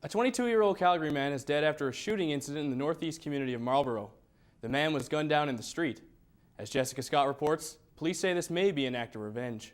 A 22-year-old Calgary man is dead after a shooting incident in the northeast community of Marlborough. The man was gunned down in the street. As Jessica Scott reports, police say this may be an act of revenge.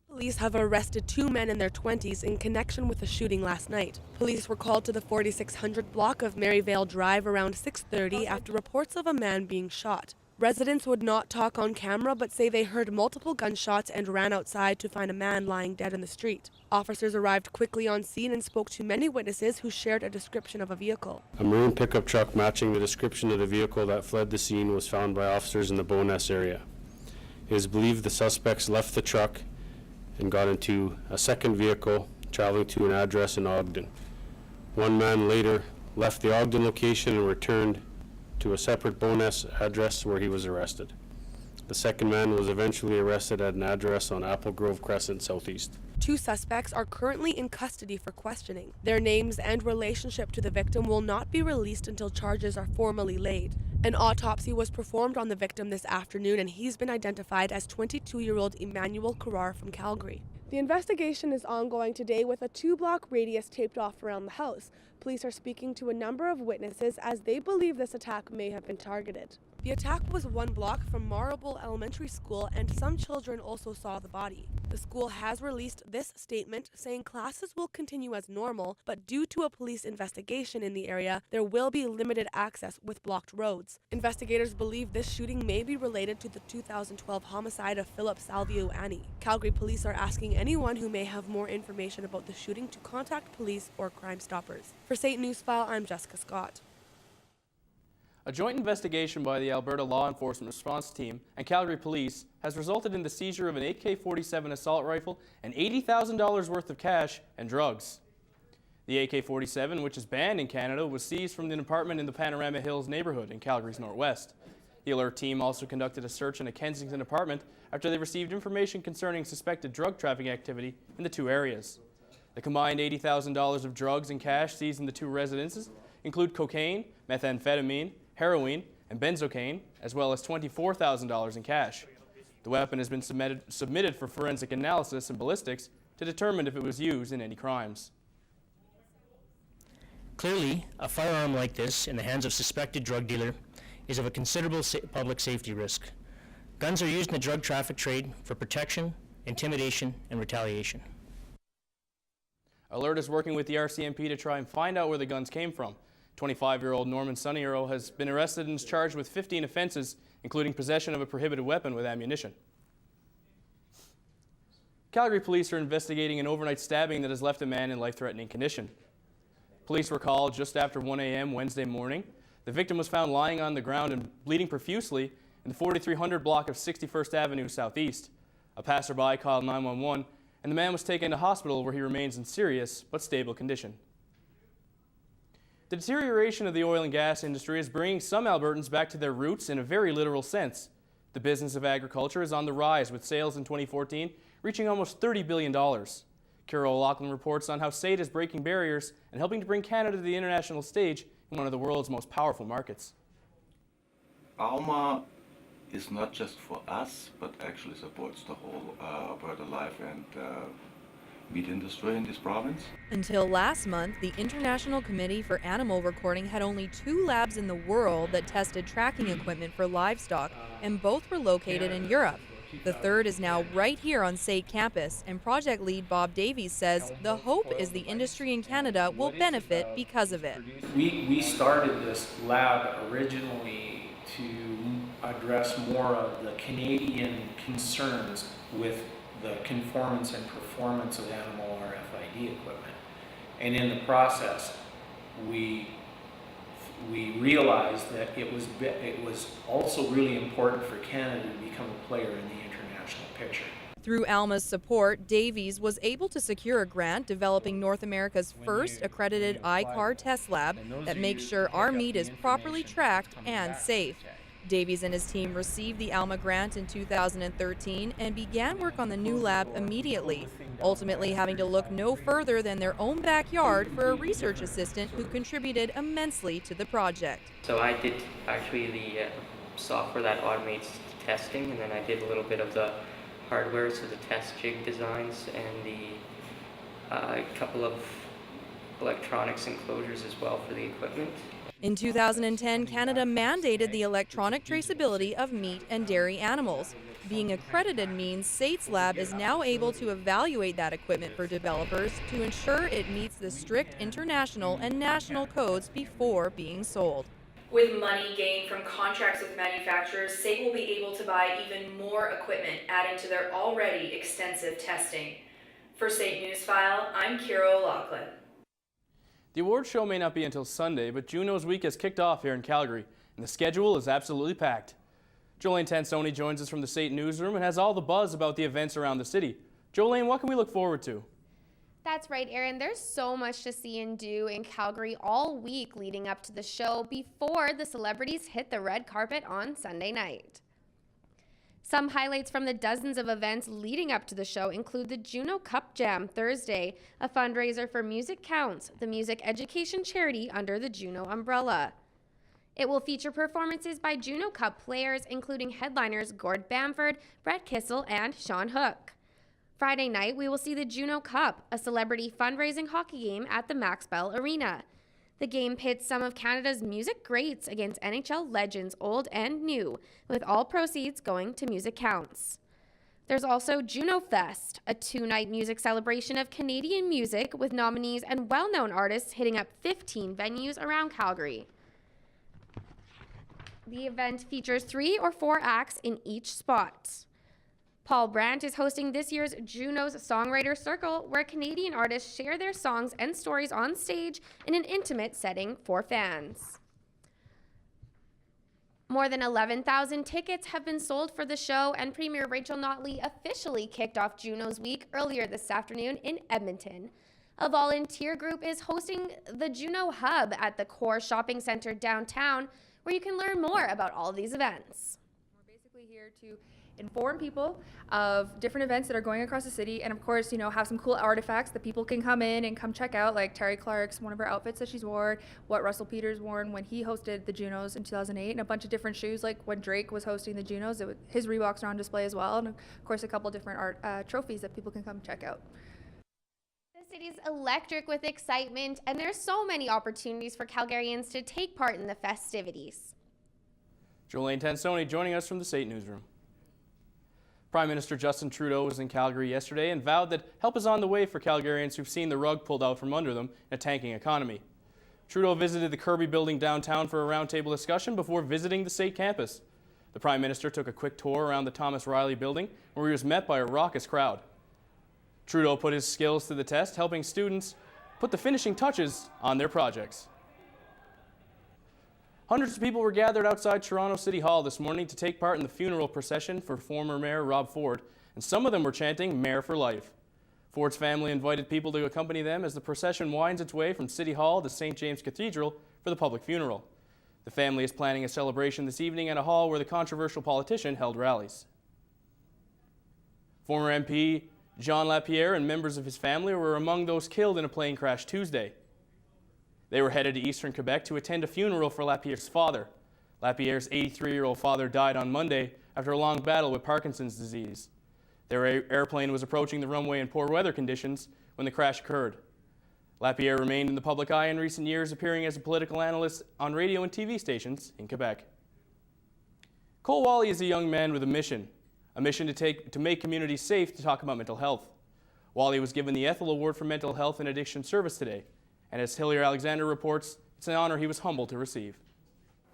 Police have arrested two men in their 20s in connection with the shooting last night. Police were called to the 4600 block of Maryvale Drive around 6:30 after reports of a man being shot. Residents would not talk on camera but say they heard multiple gunshots and ran outside to find a man lying dead in the street. Officers arrived quickly on scene and spoke to many witnesses who shared a description of a vehicle. A maroon pickup truck matching the description of the vehicle that fled the scene was found by officers in the Bowness area. It is believed the suspects left the truck and got into a second vehicle traveling to an address in Ogden. One man later left the Ogden location and returned to a separate Bowness address where he was arrested. The second man was eventually arrested at an address on Apple Grove Crescent Southeast. Two suspects are currently in custody for questioning. Their names and relationship to the victim will not be released until charges are formally laid. An autopsy was performed on the victim this afternoon and he's been identified as 22-year-old Emmanuel Carrar from Calgary. The investigation is ongoing today with a 2-block radius taped off around the house. Police are speaking to a number of witnesses as they believe this attack may have been targeted. The attack was 1 block from Marlborough Elementary School and some children also saw the body. The school has released this statement saying classes will continue as normal, but due to a police investigation in the area, there will be limited access with blocked roads. Investigators believe this shooting may be related to the 2012 homicide of Philip Salvio Annie. Calgary police are asking anyone who may have more information about the shooting to contact police or Crime Stoppers. For St. Newsfile, I'm Jessica Scott. A joint investigation by the Alberta Law Enforcement Response Team and Calgary Police has resulted in the seizure of an AK-47 assault rifle and $80,000 worth of cash and drugs. The AK-47, which is banned in Canada, was seized from an apartment in the Panorama Hills neighborhood in Calgary's northwest. The alert team also conducted a search in a Kensington apartment after they received information concerning suspected drug trafficking activity in the two areas. The combined $80,000 of drugs and cash seized in the two residences include cocaine, methamphetamine, heroin, and benzocaine, as well as $24,000 in cash. The weapon has been submitted for forensic analysis and ballistics to determine if it was used in any crimes. Clearly, a firearm like this in the hands of suspected drug dealer is of a considerable public safety risk. Guns are used in the drug traffic trade for protection, intimidation, and retaliation. Alert is working with the RCMP to try and find out where the guns came from. 25-year-old Norman Sunnyero has been arrested and is charged with 15 offenses, including possession of a prohibited weapon with ammunition. Calgary police are investigating an overnight stabbing that has left a man in life-threatening condition. Police were called just after 1 a.m. Wednesday morning. The victim was found lying on the ground and bleeding profusely in the 4300 block of 61st Avenue Southeast. A passerby called 911, and the man was taken to hospital where he remains in serious but stable condition. The deterioration of the oil and gas industry is bringing some Albertans back to their roots in a very literal sense. The business of agriculture is on the rise, with sales in 2014 reaching almost $30 billion. Kira O'Loughlin reports on how SAID is breaking barriers and helping to bring Canada to the international stage in one of the world's most powerful markets. Alma is not just for us, but actually supports the whole Alberta life and meat industry in this province. Until last month, the International Committee for Animal Recording had only 2 labs in the world that tested tracking equipment for livestock, and both were located in Europe. The third is now right here on SAIT campus, and project lead Bob Davies says the hope is the industry in Canada will benefit because of it. We started this lab originally to address more of the Canadian concerns with the conformance and performance of animal RFID equipment. And in the process, we realized that it was also really important for Canada to become a player in the international picture. Through Alma's support, Davies was able to secure a grant developing North America's first accredited ICAR test lab that makes sure our meat is properly tracked and safe. Davies and his team received the Alma grant in 2013 and began work on the new lab immediately, ultimately having to look no further than their own backyard for a research assistant who contributed immensely to the project. So I did actually the software that automates testing, and then I did a little bit of the hardware, so the test jig designs and the couple of electronics enclosures as well for the equipment. In 2010, Canada mandated the electronic traceability of meat and dairy animals. Being accredited means SAIT's lab is now able to evaluate that equipment for developers to ensure it meets the strict international and national codes before being sold. With money gained from contracts with manufacturers, SAIT will be able to buy even more equipment, adding to their already extensive testing. For SAIT Newsfile, I'm Kira O'Loughlin. The award show may not be until Sunday, but Juno's week has kicked off here in Calgary, and the schedule is absolutely packed. Jolene Tansoni joins us from the SAIT newsroom and has all the buzz about the events around the city. Jolene, what can we look forward to? That's right, Aaron. There's so much to see and do in Calgary all week leading up to the show before the celebrities hit the red carpet on Sunday night. Some highlights from the dozens of events leading up to the show include the Juno Cup Jam Thursday, a fundraiser for Music Counts, the music education charity under the Juno umbrella. It will feature performances by Juno Cup players, including headliners Gord Bamford, Brett Kissel, and Sean Hook. Friday night, we will see the Juno Cup, a celebrity fundraising hockey game at the Max Bell Arena. The game pits some of Canada's music greats against NHL legends old and new, with all proceeds going to Music Counts. There's also Juno Fest, a two-night music celebration of Canadian music with nominees and well-known artists hitting up 15 venues around Calgary. The event features 3 or 4 acts in each spot. Paul Brandt is hosting this year's Juno's Songwriter Circle, where Canadian artists share their songs and stories on stage in an intimate setting for fans. More than 11,000 tickets have been sold for the show, and Premier Rachel Notley officially kicked off Juno's Week earlier this afternoon in Edmonton. A volunteer group is hosting the Juno Hub at the Core Shopping Center downtown, where you can learn more about all of these events. We're basically here to inform people of different events that are going across the city, and of course, have some cool artifacts that people can come in and come check out, like Terry Clark's, one of her outfits that she's worn, what Russell Peters worn when he hosted the Junos in 2008, and a bunch of different shoes, like when Drake was hosting the Junos, his Reeboks are on display as well, and of course a couple different art trophies that people can come check out. The city's electric with excitement, and there's so many opportunities for Calgarians to take part in the festivities. Jolene Tansoni joining us from the SAIT newsroom. Prime Minister Justin Trudeau was in Calgary yesterday and vowed that help is on the way for Calgarians who've seen the rug pulled out from under them in a tanking economy. Trudeau visited the Kirby building downtown for a roundtable discussion before visiting the SAIT campus. The Prime Minister took a quick tour around the Thomas Riley building, where he was met by a raucous crowd. Trudeau put his skills to the test, helping students put the finishing touches on their projects. Hundreds of people were gathered outside Toronto City Hall this morning to take part in the funeral procession for former Mayor Rob Ford, and some of them were chanting "Mayor for Life." Ford's family invited people to accompany them as the procession winds its way from City Hall to St. James Cathedral for the public funeral. The family is planning a celebration this evening at a hall where the controversial politician held rallies. Former MP Jean Lapierre and members of his family were among those killed in a plane crash Tuesday. They were headed to eastern Quebec to attend a funeral for Lapierre's father. Lapierre's 83-year-old father died on Monday after a long battle with Parkinson's disease. Their airplane was approaching the runway in poor weather conditions when the crash occurred. Lapierre remained in the public eye in recent years, appearing as a political analyst on radio and TV stations in Quebec. Cole Wally is a young man with a mission to make communities safe to talk about mental health. Wally was given the Ethel Award for Mental Health and Addiction Service today. And as Hillier Alexander reports, it's an honor he was humbled to receive.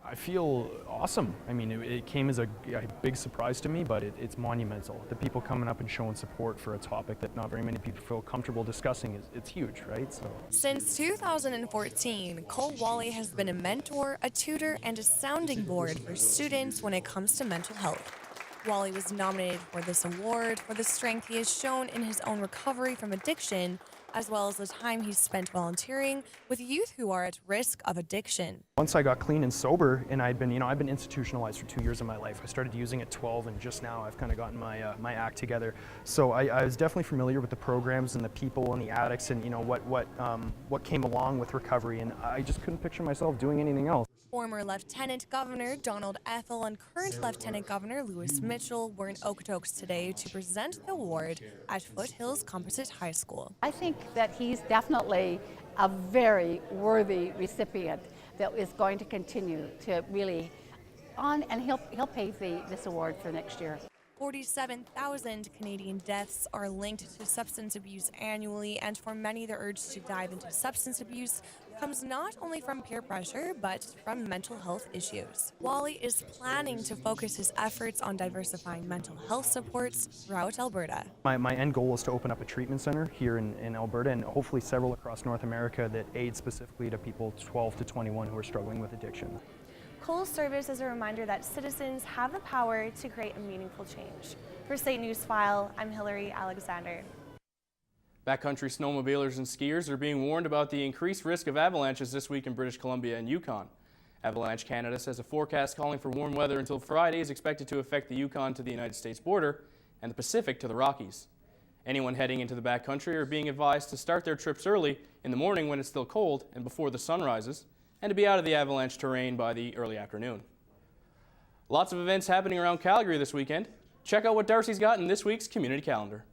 I feel awesome. I mean, it came as a big surprise to me, but it's monumental. The people coming up and showing support for a topic that not very many people feel comfortable discussing, it's huge, right? So. Since 2014, Cole Wally has been a mentor, a tutor, and a sounding board for students when it comes to mental health. Wally was nominated for this award for the strength he has shown in his own recovery from addiction, as well as the time he's spent volunteering with youth who are at risk of addiction. Once I got clean and sober, and I've been institutionalized for 2 years of my life. I started using at 12, and just now I've kind of gotten my act together. So I was definitely familiar with the programs and the people and the addicts, and what came along with recovery, and I just couldn't picture myself doing anything else. Former Lieutenant Governor Donald Ethel and current Lieutenant Governor Louis Mitchell were in Okotoks today to present the award at Foothills Composite High School. I think that he's definitely a very worthy recipient that is going to continue to really and he'll pay this award for next year. 47,000 Canadian deaths are linked to substance abuse annually, and for many, the urge to dive into substance abuse comes not only from peer pressure, but from mental health issues. Wally is planning to focus his efforts on diversifying mental health supports throughout Alberta. My end goal is to open up a treatment center here in Alberta, and hopefully several across North America that aid specifically to people 12 to 21 who are struggling with addiction. Cole's service is a reminder that citizens have the power to create a meaningful change. For State News File, I'm Hillary Alexander. Backcountry snowmobilers and skiers are being warned about the increased risk of avalanches this week in British Columbia and Yukon. Avalanche Canada says a forecast calling for warm weather until Friday is expected to affect the Yukon to the United States border and the Pacific to the Rockies. Anyone heading into the backcountry are being advised to start their trips early in the morning when it's still cold and before the sun rises, and to be out of the avalanche terrain by the early afternoon. Lots of events happening around Calgary this weekend. Check out what Darcy's got in this week's community calendar.